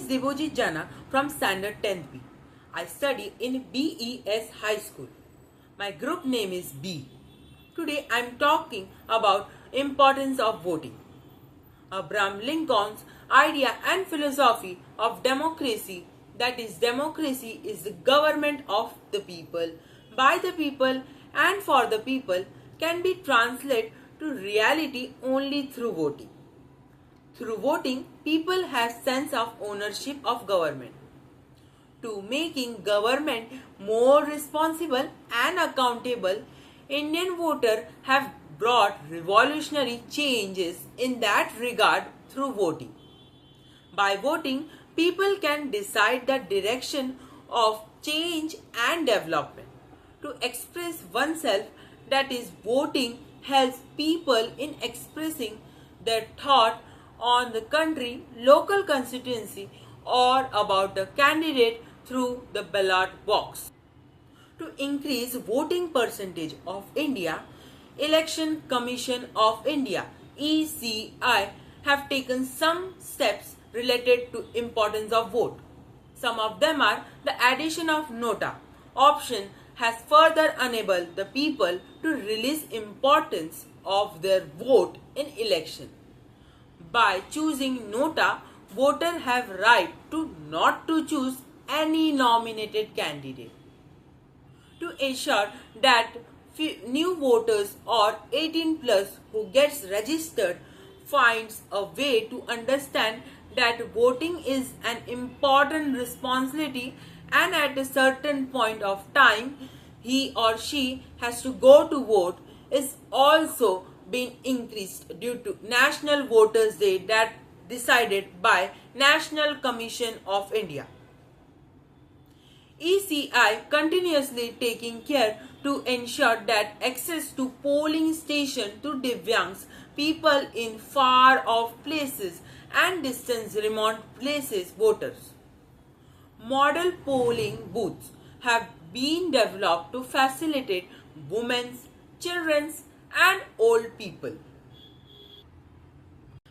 Devojit Jana from Standard 10th B. I study in BES High School. My group name is B. Today I am talking about importance of voting. Abraham Lincoln's idea and philosophy of democracy, that is, democracy is the government of the people, by the people and for the people, can be translated to reality only through voting. Through voting, people have sense of ownership of government. To making government more responsible and accountable, Indian voters have brought revolutionary changes in that regard through voting. By voting, people can decide the direction of change and development. To express oneself, that is, voting helps people in expressing their thought on the country, local constituency, or about the candidate through the ballot box. To increase voting percentage of India, Election Commission of India (ECI) have taken some steps related to importance of vote. Some of them are the addition of nota option has further enabled the people to release importance of their vote in election. By choosing nota, voters have right to not to choose any nominated candidate. To ensure that new voters or 18 plus who gets registered finds a way to understand that voting is an important responsibility and at a certain point of time he or she has to go to vote is also been increased due to National Voters Day that decided by National Commission of India. ECI continuously taking care to ensure that access to polling station to Divyangs, people in far off places and distance remote places voters. Model polling booths have been developed to facilitate women's, children's and old people.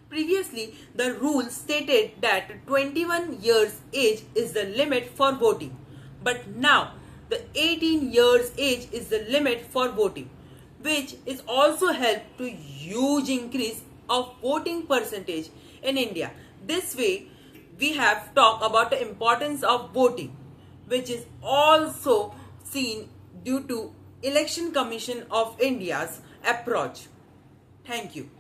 Previously, the rule stated that 21 years age is the limit for voting. But now, the 18 years age is the limit for voting, which is also helped to huge increase of voting percentage in India. This way, we have talked about the importance of voting, which is also seen due to Election Commission of India's approach. Thank you.